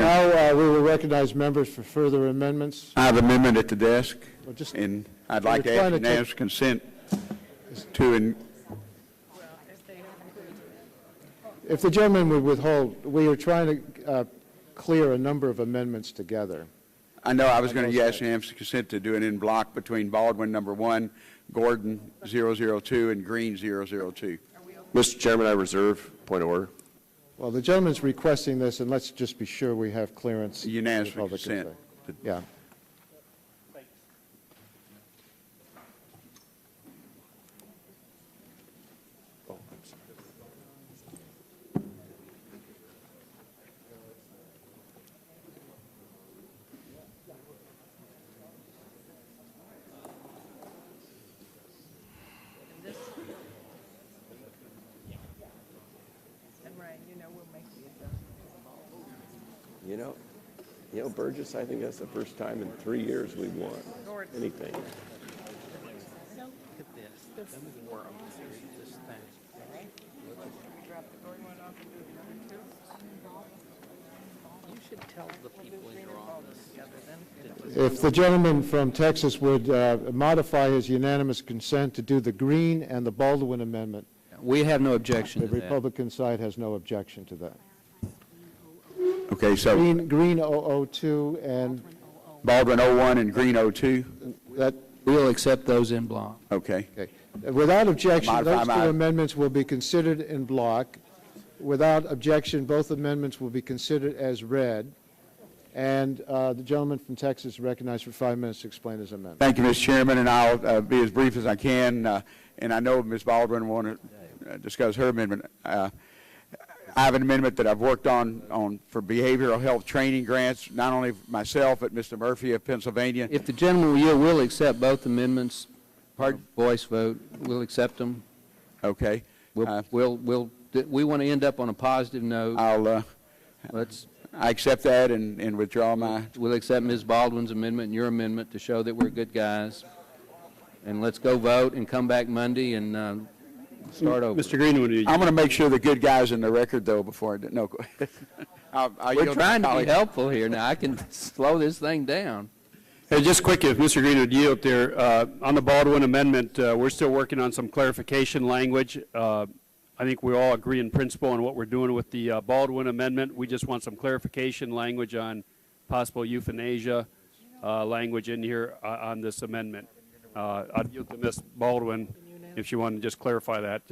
Now we will recognize members for further amendments. I have an amendment at the desk, Well, just, and I'd like to ask unanimous consent to. If the gentleman would withhold, we are trying to clear a number of amendments together. I know I was going to ask unanimous consent to do it in block between Baldwin number 1, Gordon 002, and Green 002. Mr. Chairman, I reserve. Point of order. Well, the gentleman's requesting this, and let's just be sure we have clearance. Unanimous consent. Yeah. You know, Burgess, I think that's the first time in 3 years we've won anything. Look at this. There's 4 of them. This thing. You should tell the people in your office then. If the gentleman from Texas would modify his unanimous consent to do the Green and the Baldwin amendment. We have no objection The to that. Republican side has no objection to that. Okay, so Green 002 and Baldwin 01 and Green 02. that. We'll accept those in block. Okay. Okay. Without objection, Modify those two my- amendments will be considered in block. Without objection, both amendments will be considered as read. And the gentleman from Texas is recognized for 5 minutes to explain his amendment. Thank you, Mr. Chairman, and I'll be as brief as I can. And I know Ms. Baldwin will want to discuss her amendment. I have an amendment that I've worked on for behavioral health training grants, not only myself, but Mr. Murphy of Pennsylvania. If the gentleman will yield, we'll accept both amendments. Pardon? Voice vote. We'll accept them. Okay. We want to end up on a positive note. I accept that and withdraw my. We'll accept Ms. Baldwin's amendment and your amendment to show that we're good guys. And let's go vote and come back Monday and start over. Mr. Greenwood, I'm going to make sure the good guys in the record, though, before I do. No. We're trying to be helpful here. Now, I can slow this thing down. hey, just quick, if Mr. Greenwood yield there, on the Baldwin amendment, we're still working on some clarification language. I think we all agree in principle on what we're doing with the Baldwin amendment. We just want some clarification language on possible euthanasia language in here on this amendment. I'd yield to Ms. Baldwin if she wanted to just clarify that.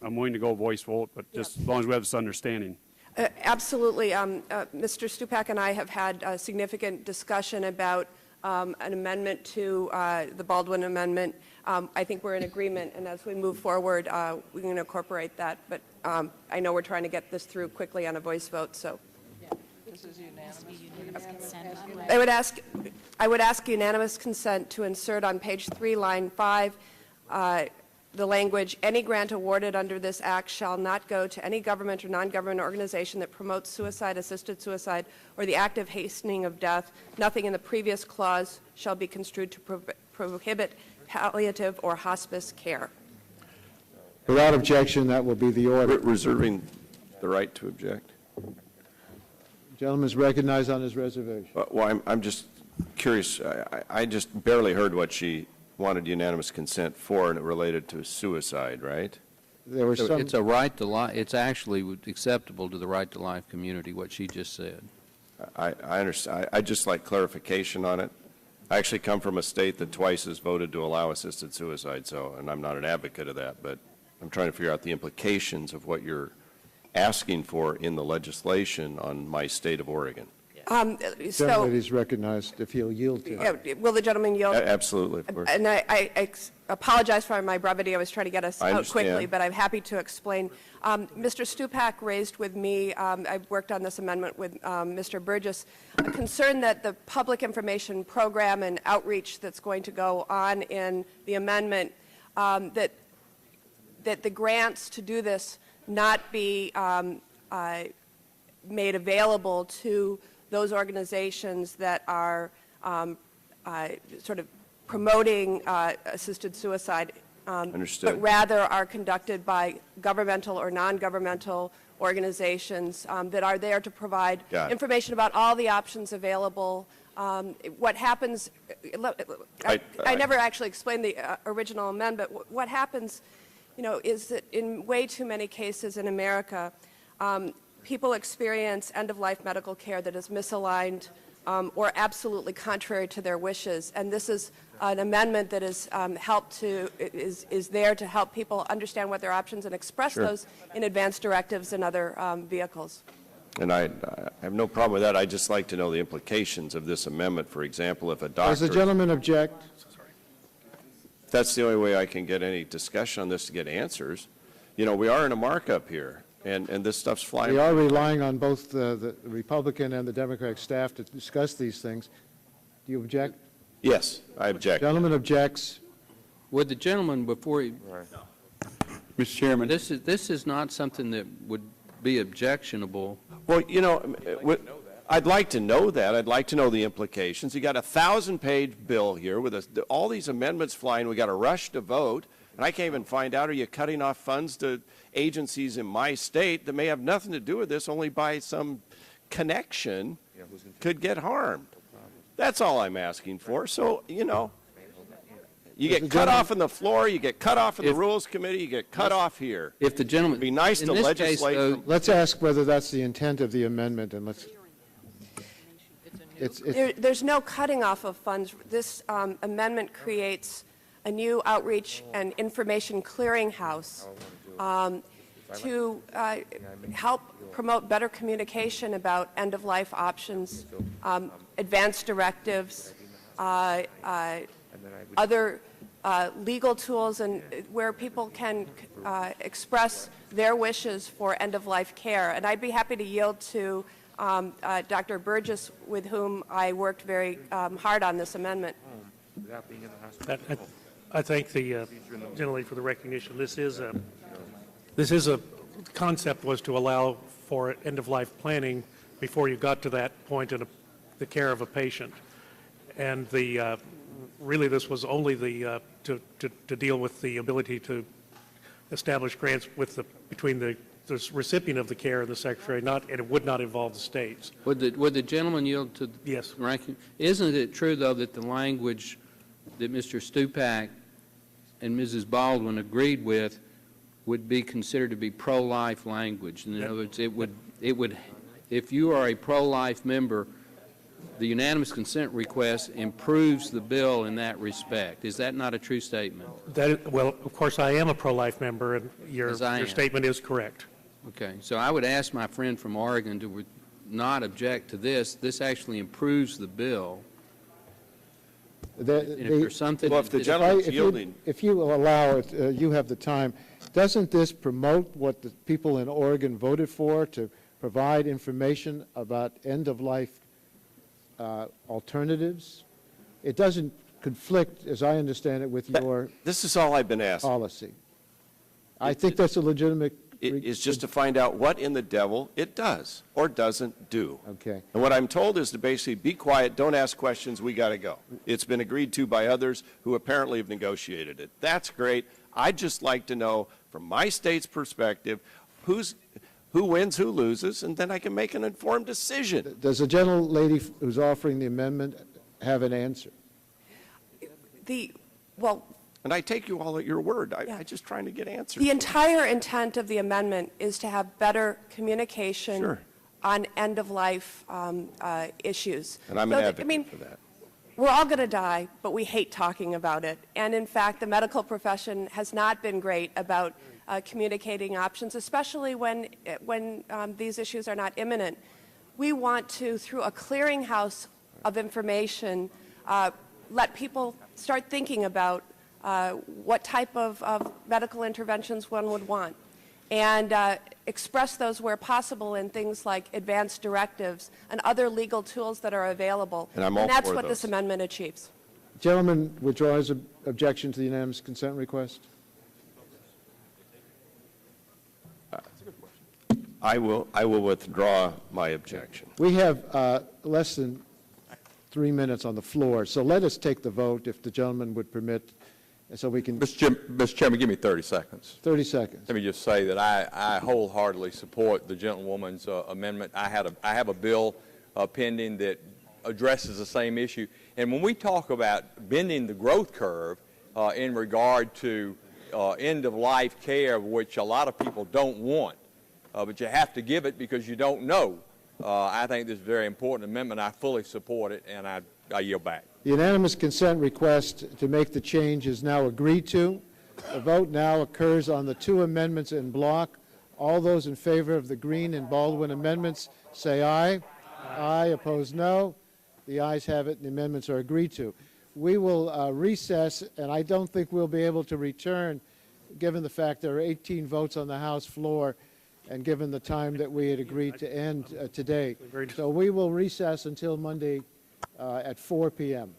I'm willing to go voice vote, but just as long as we have this understanding. Absolutely. Mr. Stupak and I have had a significant discussion about an amendment to the Baldwin amendment. I think we're in agreement, and as we move forward, we can incorporate that. But I know we're trying to get this through quickly on a voice vote. So, This is unanimous consent. I would ask unanimous consent to insert on page 3, line 5, the language, any grant awarded under this act shall not go to any government or non-government organization that promotes suicide, assisted suicide, or the active hastening of death. Nothing in the previous clause shall be construed to prohibit palliative or hospice care. Without objection, that will be the order. Reserving the right to object. The gentleman is recognized on his reservation. Well, I'm just curious. I just barely heard what she wanted unanimous consent for, and it related to suicide, right? There was some. It's a right to life. It's actually acceptable to the right to life community, what she just said. I understand. I just like clarification on it. I actually come from a state that twice has voted to allow assisted suicide, and I'm not an advocate of that, but I'm trying to figure out the implications of what you're asking for in the legislation on my state of Oregon. So he's recognized if he'll yield to it. Will the gentleman yield? Absolutely, of course. And I apologize for my brevity. I was trying to get us out quickly, but I'm happy to explain. Mr. Stupak raised with me, I've worked on this amendment with Mr. Burgess, a concern that the public information program and outreach that's going to go on in the amendment, that the grants to do this not be made available to those organizations that are sort of promoting assisted suicide Understood. but rather are conducted by governmental or non-governmental organizations that are there to provide Got it. information about all the options available. What happens, I never actually explained the original amendment. What happens, is that in way too many cases in America, people experience end-of-life medical care that is misaligned or absolutely contrary to their wishes. And this is an amendment that is is there to help people understand what their options and express Sure. those in advance directives and other vehicles. And I have no problem with that. I'd just like to know the implications of this amendment. For example, if a doctor... Does the gentleman object? That's the only way I can get any discussion on this to get answers. We are in a markup here, and this stuff's flying. We are relying on both the Republican and the Democratic staff to discuss these things. Do you object? Yes, I object. Gentleman objects. Would the gentleman, before he, Mr. Chairman. this is not something that would be objectionable. Well, I'd like to know that. I'd like to know the implications. You got a 1,000-page bill here with all these amendments flying. We got to rush to vote, and I can't even find out, are you cutting off funds to agencies in my state that may have nothing to do with this, only by some connection could get harmed? That's all I'm asking for. So, you get cut off on the floor, you get cut off in the Rules Committee, you get cut off here. If the gentleman, It'd be nice in to this legislate. case, though, Let's ask whether that's the intent of the amendment, and let's... There's no cutting off of funds. This amendment creates a new outreach and information clearinghouse to help promote better communication about end-of-life options, advanced directives, other legal tools, and where people can express their wishes for end-of-life care. And I'd be happy to yield to Dr. Burgess, with whom I worked very hard on this amendment. I thank the gentlelady for the recognition. This is a concept was to allow for end-of-life planning before you got to that point in the care of a patient, and really this was only to deal with the ability to establish grants between the recipient of the care and the secretary, and it would not involve the states. would the gentleman yield to Yes. the ranking? Isn't it true, though, that the language that Mr. Stupak and Mrs. Baldwin agreed with would be considered to be pro-life language? In other words, it would, if you are a pro-life member, the unanimous consent request improves the bill in that respect. Is that not a true statement? Well, of course, I am a pro-life member, and your statement is correct. Okay, so I would ask my friend from Oregon to not object to this. This actually improves the bill. And if there's something... Well, if the gentleman's yielding... If you allow it, you have the time. Doesn't this promote what the people in Oregon voted for, to provide information about end-of-life alternatives? It doesn't conflict, as I understand it, with your This is all I've been asking. policy. I think that's a legitimate... It is just to find out what in the devil it does or doesn't do. Okay. And what I'm told is to basically be quiet, don't ask questions, we got to go. It's been agreed to by others who apparently have negotiated it. That's great. I'd just like to know, from my state's perspective, who wins, who loses, and then I can make an informed decision. Does the gentlelady who's offering the amendment have an answer? And I take you all at your word. I'm just trying to get answers. The entire intent of the amendment is to have better communication Sure. on end-of-life issues. And I'm an advocate for that. We're all going to die, but we hate talking about it. And in fact, the medical profession has not been great about communicating options, especially when these issues are not imminent. We want to, through a clearinghouse of information, let people start thinking about what type of medical interventions one would want, and express those where possible in things like advanced directives and other legal tools that are available. And I'm all that's for what those. this amendment achieves. Gentleman withdraws objection to the unanimous consent request. I will withdraw my objection. We have less than 3 minutes on the floor, so let us take the vote, if the gentleman would permit And so we can, Mr. Chairman, give me 30 seconds. 30 seconds. Let me just say that I wholeheartedly support the gentlewoman's amendment. I have a bill pending that addresses the same issue. And when we talk about bending the growth curve in regard to end-of-life care, which a lot of people don't want, but you have to give it because you don't know, I think this is a very important amendment. I fully support it, and I yield back. The unanimous consent request to make the change is now agreed to. The vote now occurs on the two amendments in block. All those in favor of the Green and Baldwin amendments say aye. Aye. Opposed, no. The ayes have it, and the amendments are agreed to. We will recess, and I don't think we'll be able to return, given the fact there are 18 votes on the House floor, and given the time that we had agreed to end today. So we will recess until Monday at 4 p.m.